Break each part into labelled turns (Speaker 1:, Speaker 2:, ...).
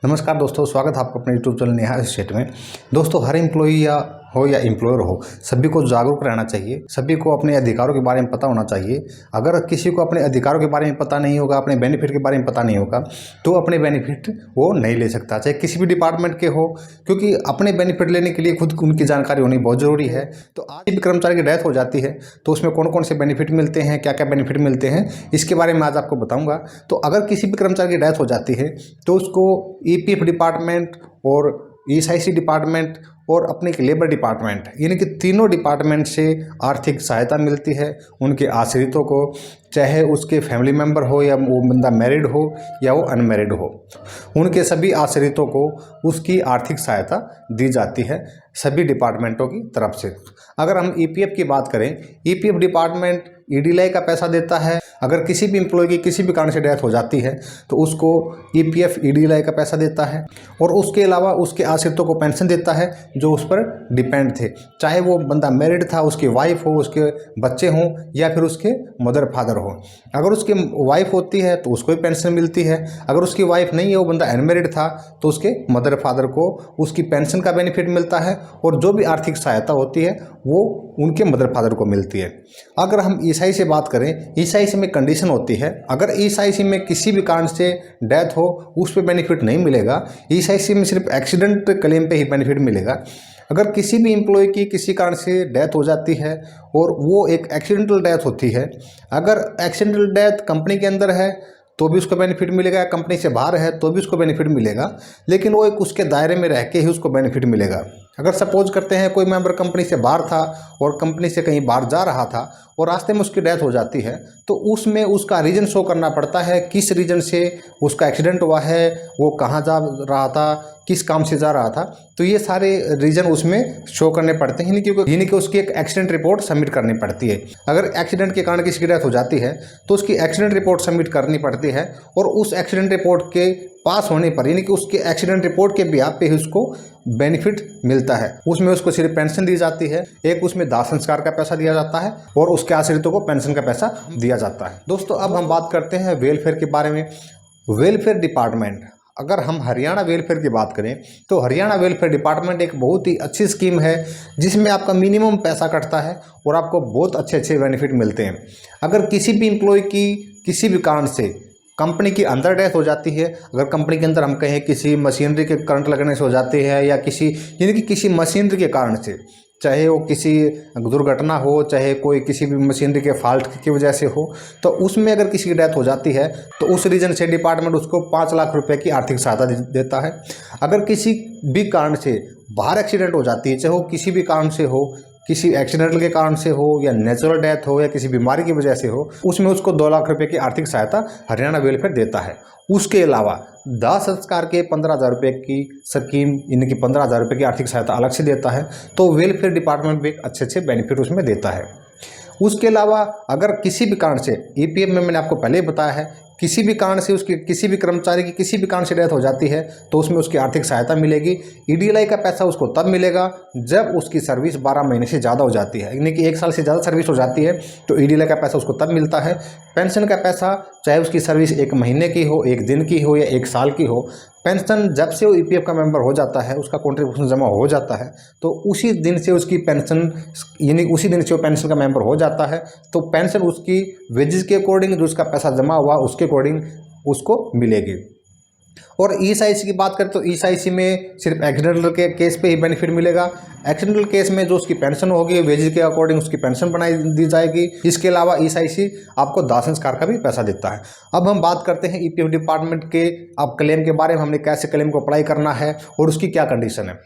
Speaker 1: नमस्कार दोस्तों, स्वागत है आपका अपने यूट्यूब चैनल नेहा एसोसिएट में। दोस्तों, हर एम्प्लॉई या एम्प्लॉयर हो, सभी को जागरूक रहना चाहिए। सभी को अपने अधिकारों के बारे में पता होना चाहिए। अगर किसी को अपने अधिकारों के बारे में पता नहीं होगा, अपने बेनिफिट के बारे में पता नहीं होगा, तो अपने बेनिफिट वो नहीं ले सकता, चाहे किसी भी डिपार्टमेंट के हो, क्योंकि अपने बेनिफिट लेने के लिए खुद उनकी जानकारी होनी बहुत ज़रूरी है। तो आज भी कर्मचारी की डेथ हो जाती है तो उसमें कौन कौन से बेनिफिट मिलते हैं, क्या क्या बेनिफिट मिलते हैं, इसके बारे में आज आपको बताऊँगा। तो अगर किसी भी कर्मचारी की डेथ हो जाती है तो उसको ईपीएफ डिपार्टमेंट और ईएसआईसी डिपार्टमेंट और अपने लेबर डिपार्टमेंट, यानी कि तीनों डिपार्टमेंट से आर्थिक सहायता मिलती है उनके आश्रितों को, चाहे उसके फैमिली मेम्बर हो या वो बंदा मैरिड हो या वो अनमैरिड हो। उनके सभी आश्रितों को उसकी आर्थिक सहायता दी जाती है सभी डिपार्टमेंटों की तरफ से। अगर हम ईपीएफ की बात करें, ईपीएफ डिपार्टमेंट ईडीएलआई का पैसा देता है। अगर किसी भी एम्प्लॉय की किसी भी कारण से डेथ हो जाती है तो उसको ईपीएफ ईडीएलआई का पैसा देता है, और उसके अलावा उसके आश्रितों को पेंशन देता है जो उस पर डिपेंड थे, चाहे वो बंदा मैरिड था, उसकी वाइफ हो, उसके बच्चे हों या फिर उसके मदर फादर हो। अगर उसकी वाइफ होती है तो उसको भी पेंशन मिलती है। अगर उसकी वाइफ नहीं है, वो बंदा अनमैरिड था, तो उसके मदर फादर को उसकी पेंशन का बेनिफिट मिलता है, और जो भी आर्थिक सहायता होती है वो उनके मदर फादर को मिलती है। अगर हम ईएसआई से बात करें, ईएसआईसी में कंडीशन होती है, अगर ईएसआईसी में किसी भी कारण से डेथ हो उस पर बेनिफिट नहीं मिलेगा। ईएसआईसी में सिर्फ एक्सीडेंट क्लेम पे ही बेनिफिट मिलेगा। अगर किसी भी एम्प्लॉय की किसी कारण से डेथ हो जाती है और वो एक एक्सीडेंटल डेथ होती है, अगर एक्सीडेंटल डेथ कंपनी के अंदर है तो भी उसको बेनिफिट मिलेगा, कंपनी से बाहर है तो भी उसको बेनिफिट मिलेगा, लेकिन वो एक उसके दायरे में रह के ही उसको बेनिफिट मिलेगा। अगर सपोज करते हैं कोई मेंबर कंपनी से बाहर था और कंपनी से कहीं बाहर जा रहा था और रास्ते में उसकी डेथ हो जाती है, तो उसमें उसका रीज़न शो करना पड़ता है, किस रीज़न से उसका एक्सीडेंट हुआ है, वो कहाँ जा रहा था, किस काम से जा रहा था, तो ये सारे रीज़न उसमें शो करने पड़ते हैं, यानी कि उसकी एक एक्सीडेंट रिपोर्ट सबमिट करनी पड़ती है। अगर एक्सीडेंट के कारण किसी की डेथ हो जाती है तो उसकी एक्सीडेंट रिपोर्ट सबमिट करनी पड़ती है, और उस एक्सीडेंट रिपोर्ट के पास होने पर, यानी कि उसके एक्सीडेंट रिपोर्ट के बिहाफ पे ही उसको बेनिफिट मिलता है। उसमें उसको सिर्फ पेंशन दी जाती है, एक उसमें दाह संस्कार का पैसा दिया जाता है और उसके आश्रितों को पेंशन का पैसा दिया जाता है। दोस्तों, अब हम बात करते हैं वेलफेयर के बारे में। वेलफेयर डिपार्टमेंट, अगर हम हरियाणा वेलफेयर की बात करें तो हरियाणा वेलफेयर डिपार्टमेंट एक बहुत ही अच्छी स्कीम है जिसमें आपका मिनिमम पैसा कटता है और आपको बहुत अच्छे अच्छे बेनिफिट मिलते हैं। अगर किसी भी एम्प्लॉय की किसी भी कारण से कंपनी के अंदर डेथ हो जाती है, अगर कंपनी के अंदर हम कहें किसी मशीनरी के करंट लगने से हो जाती है या यानी कि किसी मशीनरी के कारण से, चाहे वो किसी दुर्घटना हो, चाहे कोई किसी भी मशीनरी के फॉल्ट की वजह से हो, तो उसमें अगर किसी की डेथ हो जाती है तो उस रीजन से डिपार्टमेंट उसको 5 लाख रुपए की आर्थिक सहायता देता है। अगर किसी भी कारण से बाहर एक्सीडेंट हो जाती है, चाहे वो किसी भी कारण से हो, किसी एक्सीडेंटल के कारण से हो या नेचुरल डेथ हो या किसी बीमारी की वजह से हो, उसमें उसको 2 लाख रुपए की आर्थिक सहायता हरियाणा वेलफेयर देता है। उसके अलावा दाह संस्कार के 15,000 रुपये की स्कीम, यानी कि 15,000 रुपये की आर्थिक सहायता अलग से देता है। तो वेलफेयर डिपार्टमेंट भी एक अच्छे अच्छे बेनिफिट उसमें देता है। उसके अलावा अगर किसी भी कारण से, ईपीएफ में मैंने आपको पहले ही बताया है, किसी भी कारण से उसकी किसी भी कर्मचारी की किसी भी कारण से डेथ हो जाती है तो उसमें उसकी आर्थिक सहायता मिलेगी। ईडीएलआई का पैसा उसको तब मिलेगा जब उसकी सर्विस 12 महीने से ज़्यादा हो जाती है, यानी कि 1 साल से ज़्यादा सर्विस हो जाती है तो ईडीएलआई का पैसा उसको तब मिलता है। पेंशन का पैसा, चाहे उसकी सर्विस 1 महीने की हो, 1 दिन की हो या 1 साल की हो, पेंशन जब से वो ईपीएफ का मेंबर हो जाता है, उसका कंट्रीब्यूशन जमा हो जाता है, तो उसी दिन से उसकी पेंशन, यानी उसी दिन से वो पेंशन का मेंबर हो जाता है, तो पेंशन उसकी वेजेस के अकॉर्डिंग, जो उसका पैसा जमा हुआ उसके अकॉर्डिंग उसको मिलेगी। और ईएसआईसी की बात करें तो ईएसआईसी में सिर्फ एक्सीडेंटल के केस पे ही बेनिफिट मिलेगा। एक्सीडेंटल केस में जो उसकी पेंशन होगी वेजेस के अकॉर्डिंग उसकी पेंशन बनाई दी जाएगी। इसके अलावा ईएसआईसी आपको दाह संस्कार का भी पैसा देता है। अब हम बात करते हैं ईपीएफ डिपार्टमेंट के अब क्लेम के बारे में, हमने कैसे क्लेम को अप्लाई करना है और उसकी क्या कंडीशन है।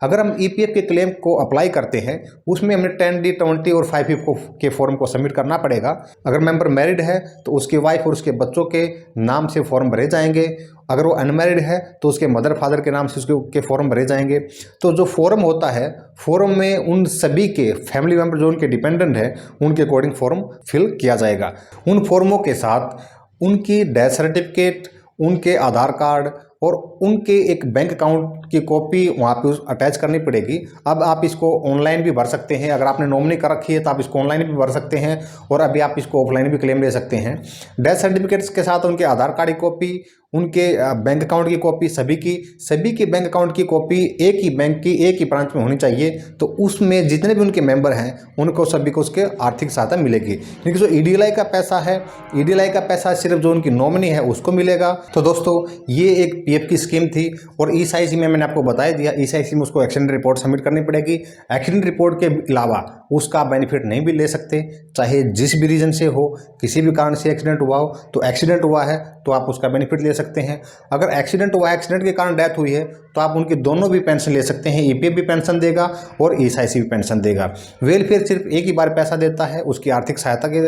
Speaker 1: अगर हम ईपीएफ के क्लेम को अप्लाई करते हैं उसमें हमें 10D, 20 और 5F के फॉर्म को सबमिट करना पड़ेगा। अगर मेंबर मैरिड है तो उसकी वाइफ और उसके बच्चों के नाम से फॉर्म भरे जाएंगे। अगर वो अनमैरिड है तो उसके मदर फादर के नाम से उसके फॉर्म भरे जाएंगे। तो जो फॉर्म होता है, फॉर्म में उन सभी के फैमिली मेम्बर जो उनके डिपेंडेंट हैं उनके अकॉर्डिंग फॉर्म फिल किया जाएगा। उन फॉर्मों के साथ उनकी डेथ सर्टिफिकेट, उनके आधार कार्ड और उनके एक बैंक अकाउंट की कॉपी वहाँ पे अटैच करनी पड़ेगी। अब आप इसको ऑनलाइन भी भर सकते हैं, अगर आपने नॉमिनी कर रखी है तो आप इसको ऑनलाइन भी भर सकते हैं और अभी आप इसको ऑफलाइन भी क्लेम ले सकते हैं। डेथ सर्टिफिकेट्स के साथ उनके आधार कार्ड की कॉपी, उनके बैंक अकाउंट की कॉपी, सभी की बैंक अकाउंट की कॉपी एक ही बैंक की एक ही ब्रांच में होनी चाहिए। तो उसमें जितने भी उनके मेंबर हैं उनको सभी को उसके आर्थिक सहायता मिलेगी। क्योंकि जो ईडीएलआई का पैसा है, ईडीएलआई का पैसा सिर्फ जो उनकी नॉमिनी है उसको मिलेगा। तो दोस्तों ये एक पीएफ की स्कीम थी और ईएसआईसी में मैंने आपको बता दिया, ईएसआईसी में उसको एक्सीडेंट रिपोर्ट सबमिट करनी पड़ेगी। एक्सीडेंट रिपोर्ट के अलावा उसका बेनिफिट नहीं भी ले सकते, चाहे जिस भी रीजन से हो, किसी भी कारण से एक्सीडेंट हुआ हो, तो एक्सीडेंट हुआ है तो आप उसका बेनिफिट ले सकते हैं। अगर एक्सीडेंट हुआ है, एक्सीडेंट के कारण डेथ हुई है, तो आप उनकी दोनों भी पेंशन ले सकते हैं। ईपीएफ भी पेंशन देगा और ईएसआईसी भी पेंशन देगा। वेलफेयर सिर्फ एक ही बार पैसा देता है, उसकी आर्थिक सहायता के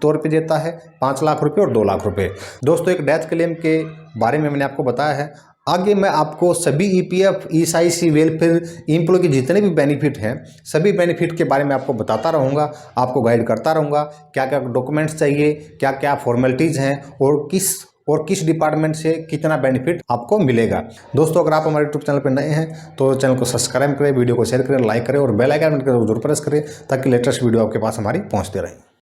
Speaker 1: तौर पे देता है 5 लाख रुपए और 2 लाख रुपए। दोस्तों एक डेथ क्लेम के बारे में मैंने आपको बताया है। आगे मैं आपको सभी ईपीएफ, ईएसआईसी, वेलफेयर, एम्प्लॉय के जितने भी बेनिफिट हैं सभी बेनिफिट के बारे में आपको बताता रहूँगा, आपको गाइड करता रहूँगा। क्या क्या डॉक्यूमेंट्स चाहिए, क्या क्या फॉर्मेलिटीज़ हैं और किस डिपार्टमेंट से कितना बेनिफिट आपको मिलेगा। दोस्तों अगर आप हमारे यूट्यूब चैनल पर नए हैं तो चैनल को सब्सक्राइब करें, वीडियो को शेयर करें, लाइक करें और बेल आइकन जरूर प्रेस करें ताकि लेटेस्ट वीडियो आपके पास हमारी पहुंचते रहे।